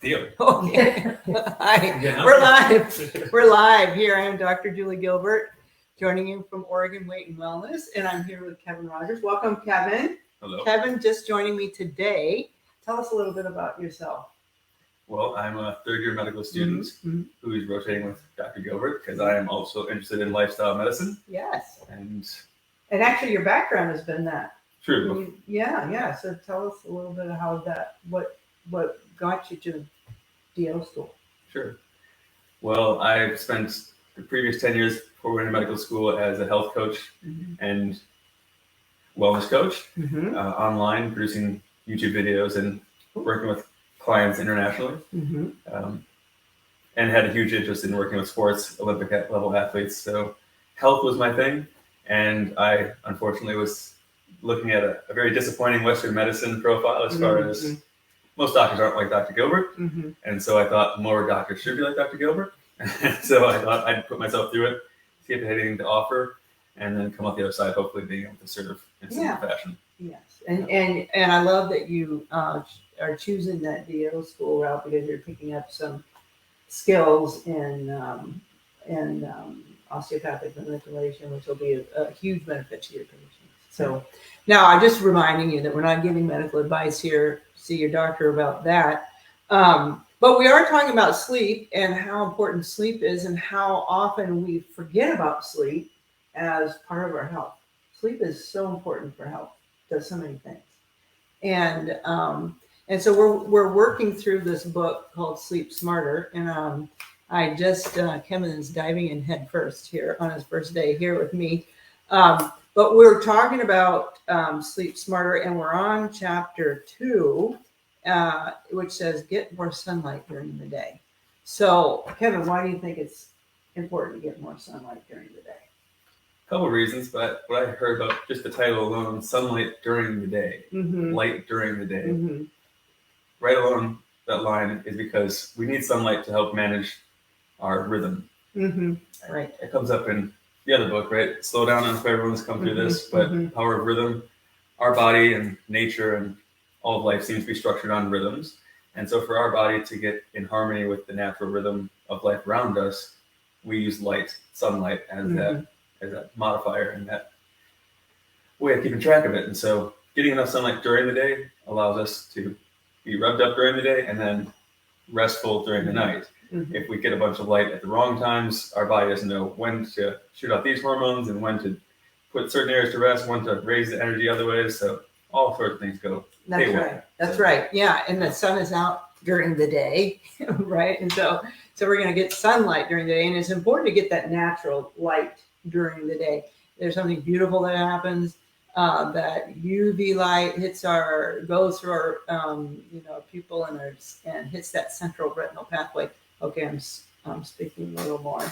Deal. Okay. Hi. Yeah. We're live. We're live here. I am Dr. Julie Gilbert, joining you from Oregon Weight and Wellness, and I'm here with Kevin Rogers. Welcome, Kevin. Hello. Kevin, just joining me today. Tell us a little bit about yourself. Well, I'm a third-year medical student Mhm. who is rotating with Dr. Gilbert because I am also interested in lifestyle medicine. Yes. And actually, your background has been that. true. Yeah. So tell us a little bit of how that, what got you to DO school. Sure. Well, I've spent the previous 10 years before going to medical school as a health coach and wellness coach, online, producing YouTube videos and working with clients internationally. And had a huge interest in working with sports, Olympic level athletes. So health was my thing. And I, unfortunately, was looking at a very disappointing Western medicine profile as far as most doctors aren't like Dr. Gilbert. And so I thought more doctors should be like Dr. Gilbert. So I thought I'd put myself through it, see if it had anything to offer, and then come out the other side, hopefully being able to serve in some fashion. Yes. And I love that you are choosing that DO school route because you're picking up some skills in osteopathic manipulation, which will be a huge benefit to your patients. So now I'm just reminding you that we're not giving medical advice here. See your doctor about that. But we are talking about sleep and how important sleep is and how often we forget about sleep as part of our health. Sleep is so important for health. It does so many things. And so we're working through this book called Sleep Smarter. And I just, Kevin is diving in head first here on his first day here with me. But we're talking about Sleep Smarter, and we're on chapter 2, which says get more sunlight during the day. So, Kevin, why do you think it's important to get more sunlight during the day? A couple of reasons, but what I heard about just the title alone, sunlight during the day, light during the day, right along that line is because we need sunlight to help manage our rhythm. Right. It comes up in the other book, right? Slow down if everyone's come through this, but power of rhythm, our body and nature and all of life seems to be structured on rhythms. And so for our body to get in harmony with the natural rhythm of life around us, we use light, sunlight as that modifier and that way of keeping track of it. And so getting enough sunlight during the day allows us to be revved up during the day and then restful during the night. If we get a bunch of light at the wrong times, our body doesn't know when to shoot out these hormones and when to put certain areas to rest, when to raise the energy other ways. So all sorts of things go. That's right. That's right. Yeah. And the sun is out during the day, right? And so we're going to get sunlight during the day. And it's important to get that natural light during the day. There's something beautiful that happens. That UV light goes through our pupil and hits that central retinal pathway. Okay, I'm speaking a little more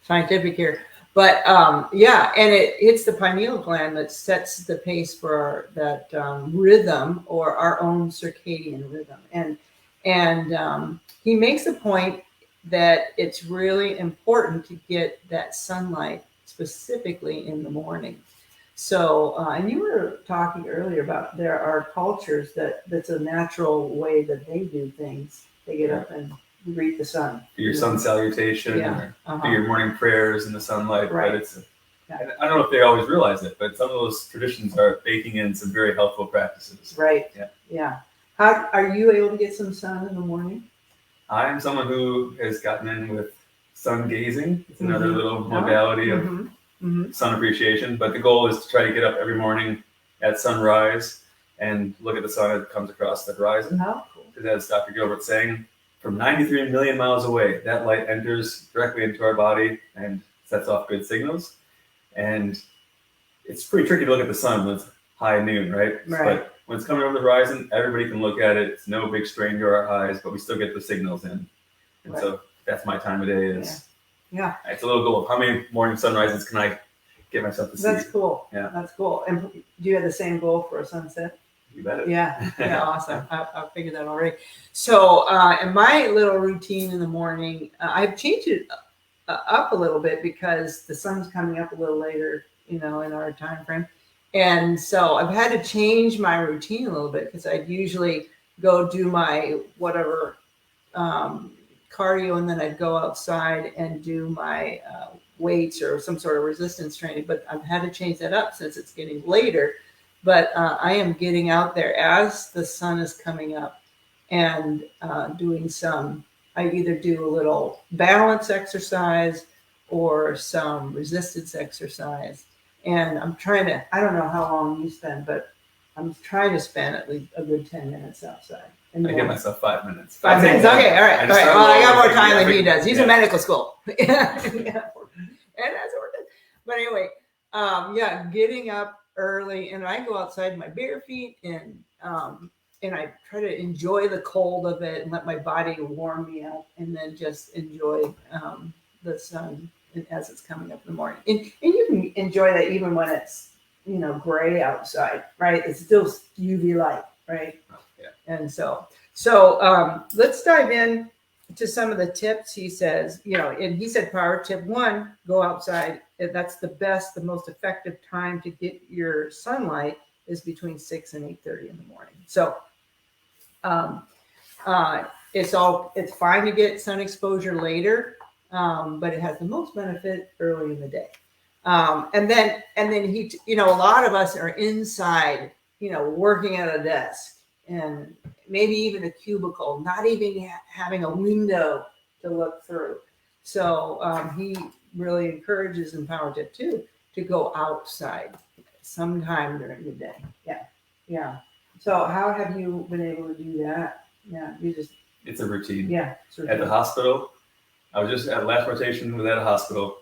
scientific here, but and it hits the pineal gland that sets the pace for that rhythm or our own circadian rhythm. And he makes the point that it's really important to get that sunlight specifically in the morning. So, and you were talking earlier about there are cultures that's a natural way that they do things. They get up and greet the sun. Do your sun salutation, or do your morning prayers in the sunlight. Right. But and I don't know if they always realize it, but some of those traditions are baking in some very helpful practices. Right. Yeah. How are you able to get some sun in the morning? I'm someone who has gotten in with sun gazing. It's another little modality of sun appreciation, but the goal is to try to get up every morning at sunrise and look at the sun as it comes across the horizon. Oh, cool. Because as Dr. Gilbert's saying, from 93 million miles away, that light enters directly into our body and sets off good signals. And it's pretty tricky to look at the sun when it's high noon, right? But when it's coming over the horizon, everybody can look at it. It's no big strain to our eyes, but we still get the signals in. And so that's my time of day is. Yeah. It's a little goal of how many morning sunrises can I get myself to see? That's cool. Yeah. That's cool. And do you have the same goal for a sunset? You bet it. Yeah. Awesome. I figured that already. So, in my little routine in the morning, I've changed it up a little bit because the sun's coming up a little later, in our time frame. And so I've had to change my routine a little bit because I'd usually go do my whatever cardio, and then I'd go outside and do my weights or some sort of resistance training. But I've had to change that up since it's getting later. But I am getting out there as the sun is coming up and doing some. I either do a little balance exercise or some resistance exercise. And I'm trying to, I don't know how long you spend, but I'm trying to spend at least a good 10 minutes outside. I give myself 5 minutes. 5 minutes. Okay, all right. All right. Well, I got more time than he does. He's in yeah. medical school. Yeah. And that's what it is. But anyway, yeah, getting up early, and I go outside in my bare feet, and I try to enjoy the cold of it and let my body warm me up, and then just enjoy the sun as it's coming up in the morning. And you can enjoy that even when it's, gray outside, right? It's still UV light, right? Yeah. And so let's dive in to some of the tips. He says, and he said power tip 1, go outside. That's the best, the most effective time to get your sunlight is between 6 and 8:30 in the morning. So it's fine to get sun exposure later, but it has the most benefit early in the day. And then he, a lot of us are inside, working at a desk and maybe even a cubicle, not even having a window to look through. So he really encourages in Power Tip 2 to go outside sometime during the day. Yeah. So how have you been able to do that? Yeah, it's a routine. Yeah. At the hospital, I was just at last rotation was at a hospital,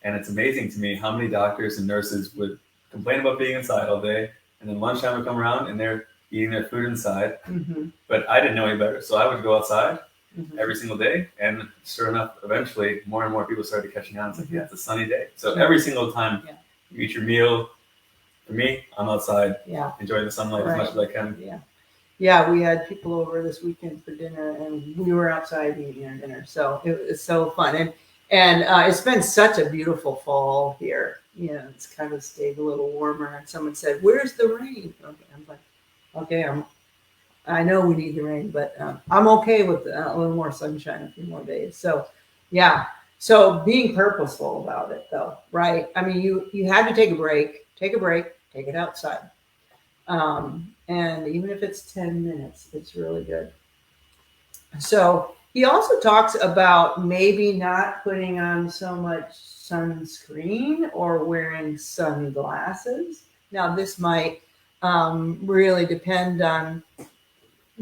and it's amazing to me how many doctors and nurses would complain about being inside all day, and then lunchtime would come around and they're eating their food inside. Mm-hmm. But I didn't know any better, so I would go outside Mm-hmm. every single day, and sure enough, eventually more and more people started catching on. It's like, Mm-hmm. yeah, it's a sunny day. So Yeah. every single time Yeah. you eat your meal, for me, I'm outside Yeah. enjoying the sunlight Right. as much as I can. Yeah, we had people over this weekend for dinner, and we were outside eating our dinner. So it was so fun, and it's been such a beautiful fall here. It's kind of stayed a little warmer. And someone said, "Where's the rain?" Okay, I'm like, "Okay, I know we need the rain, but I'm okay with a little more sunshine, a few more days." So, yeah. So being purposeful about it, though, right? I mean, you had to take a break, take it outside. And even if it's 10 minutes, it's really good. So he also talks about maybe not putting on so much sunscreen or wearing sunglasses. Now, this might really depend on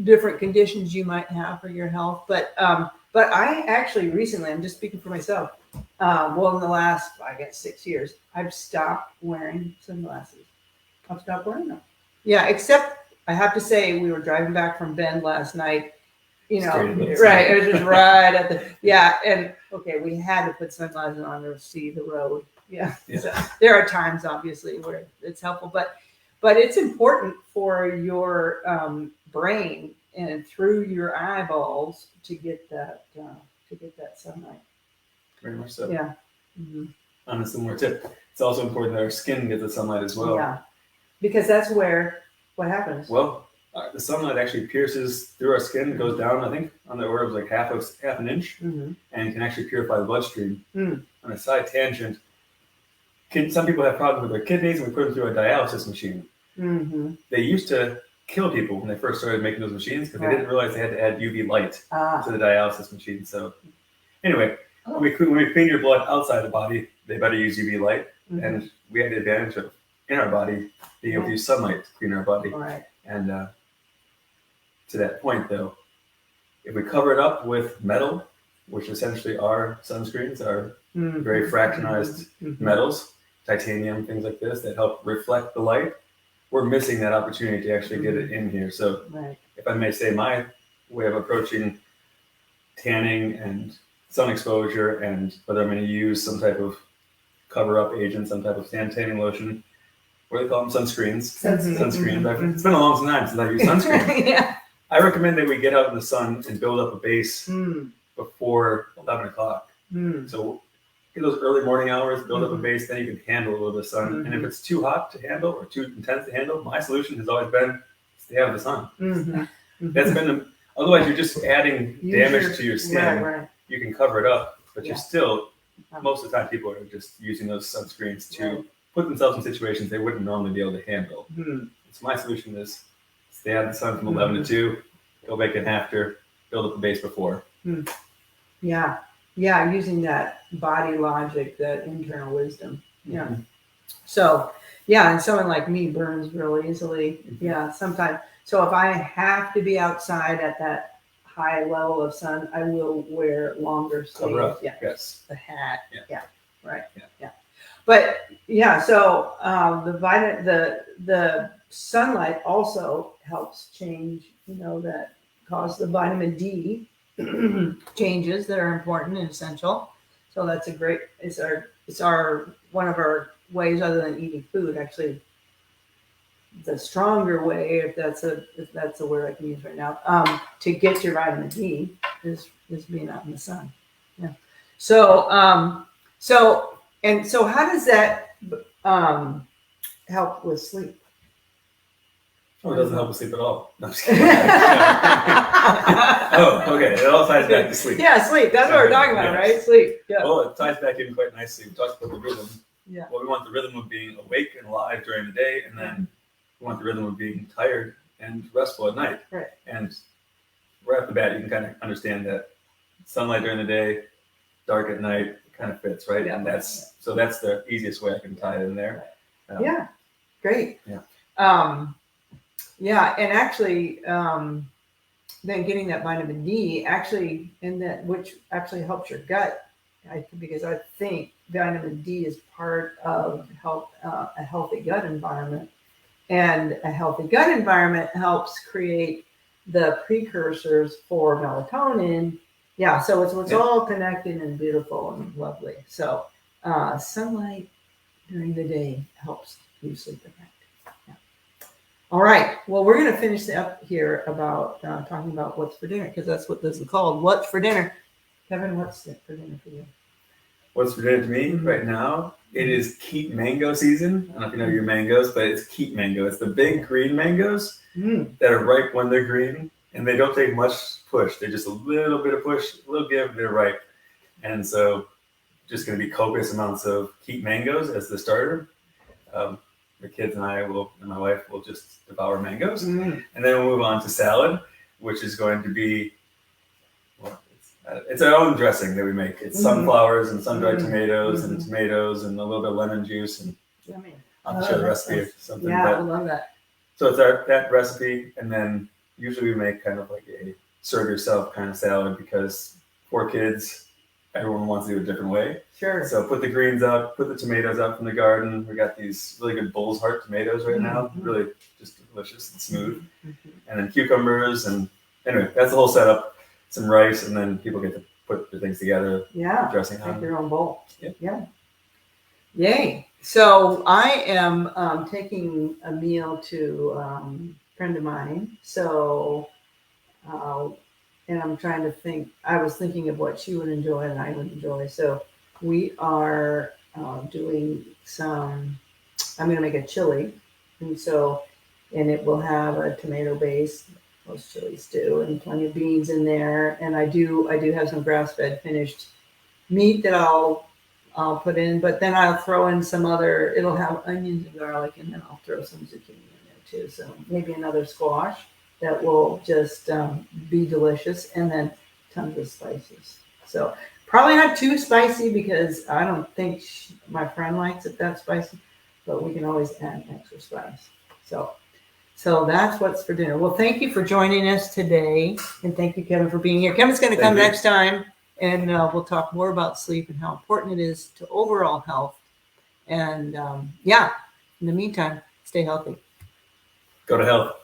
different conditions you might have for your health. But I actually recently, I'm just speaking for myself, in the last, 6 years, I've stopped wearing sunglasses. I've stopped wearing them. Yeah, except I have to say, we were driving back from Bend last night, right. It was just right at and okay, we had to put sunglasses on to see the road. Yeah. So there are times, obviously, where it's helpful, but it's important for your brain and through your eyeballs to get that sunlight. Very much so. Yeah. Mm-hmm. On a similar tip, it's also important that our skin gets the sunlight as well. Yeah. Because that's where what happens. Well, the sunlight actually pierces through our skin, goes down, I think, on the order of like half an inch, Mm-hmm. and can actually purify the bloodstream. Mm. On a side tangent, some people have problems with their kidneys, and we put them through a dialysis machine. Mm-hmm. They used to kill people when they first started making those machines because they didn't realize they had to add UV light to the dialysis machine. So anyway, when we clean your blood outside the body, they better use UV light. Mm-hmm. And we had the advantage of, in our body, being able to use sunlight to clean our body. Right. And to that point, though, if we cover it up with metal, which essentially are sunscreens, are Mm-hmm. very fractionized Mm-hmm. metals, titanium, things like this, that help reflect the light, we're missing that opportunity to actually get it in here. So Right. if I may say, my way of approaching tanning and sun exposure, and whether I'm going to use some type of cover-up agent, some type of sand tanning lotion, what do they call them? Sunscreens. Sunscreens. Mm-hmm. It's been a long time since I've used sunscreen. Yeah. I recommend that we get out in the sun and build up a base Mm. before 11 o'clock. Mm. So in those early morning hours, build up a Mhm. base, then you can handle a little bit of sun. And if Mhm. it's too hot to handle or too intense to handle, my solution has always been stay out of the sun. Mm-hmm. That's been Otherwise, you're just adding Use damage to your skin. Right. You can cover it up, but Yeah. you're still, most of the time, people are just using those sunscreens to Right. put themselves in situations they wouldn't normally be able to handle. So my solution is stay out of the sun from 11 to 2, go back in after, build up the base before. Yeah. Yeah. Using that body logic, that internal wisdom. Yeah. Mhm. So, yeah. And someone like me burns real easily. Yeah. Sometimes. So if I have to be outside at that high level of sun, I will wear longer sleeves. Cover up. Yeah. Yes. The hat. Yeah. Yeah. Right. Yeah. Yeah. But yeah, so the sunlight also helps change, that cause the vitamin D changes that are important and essential. So that's it's our one of our ways other than eating food, actually the stronger way, if that's a word I can use right now, to get your vitamin D is being out in the sun. Yeah. So so how does that help with sleep? Oh, it doesn't help with sleep at all. No, I'm just kidding. Oh, okay. It all ties back to sleep. Yeah, sleep. That's what we're talking about, Yes. right? Sleep. Yeah. Well, it ties back in quite nicely. We talked about the rhythm. Yeah. Well, we want the rhythm of being awake and alive during the day, and then we want the rhythm of being tired and restful at night. Right. And right off the bat, you can kind of understand that sunlight during the day, dark at night, kind of fits, right? Yeah. And that's the easiest way I can tie it in there. Yeah. Great. Yeah. Yeah, and actually, then getting that vitamin D actually which actually helps your gut, because I think vitamin D is part of a healthy gut environment, and a healthy gut environment helps create the precursors for melatonin. Yeah, so it's all connected and beautiful and lovely. So sunlight during the day helps you sleep at night. All right. Well, we're going to finish up here about talking about what's for dinner, because that's what this is called. What's for dinner? Kevin, what's for dinner for you? What's for dinner to me right now? It is keep mango season. I don't know if you know your mangoes, but it's keep mango. It's the big green mangoes that are ripe when they're green, and they don't take much push. They're just a little bit of push, a little give, they're ripe. And so just going to be copious amounts of keep mangoes as the starter. The kids and my wife will just devour mangoes. And then we'll move on to salad, which is going to be, it's our own dressing that we make. It's sunflowers and sun-dried tomatoes and tomatoes and a little bit of lemon juice. And Yummy. I'll share the recipe or something. Yeah, I love that. So it's that recipe. And then usually we make kind of like a serve yourself kind of salad, because 4 kids, everyone wants to do it a different way. Sure. So put the greens up, put the tomatoes up from the garden. We got these really good Bull's Heart tomatoes right now. Really just delicious and smooth. And then cucumbers, and anyway, that's the whole setup. Some rice, and then people get to put the things together. Yeah. Dressing Make on. their own bowl. Yeah. Yeah. So I am taking a meal to a friend of mine. So, and I'm trying to think, I was thinking of what she would enjoy and I would enjoy. So we are doing I'm going to make a chili. And it will have a tomato base. Most chilies do, and plenty of beans in there. And I do have some grass-fed finished meat that I'll put in, but then I'll throw in some other, it'll have onions and garlic, and then I'll throw some zucchini in there too. So maybe another squash that will just be delicious, and then tons of spices. So probably not too spicy, because I don't think my friend likes it that spicy, but we can always add extra spice. So that's what's for dinner. Well, thank you for joining us today, and thank you, Kevin, for being here. Kevin's going to come next time, and we'll talk more about sleep and how important it is to overall health. And in the meantime, stay healthy. Go to health.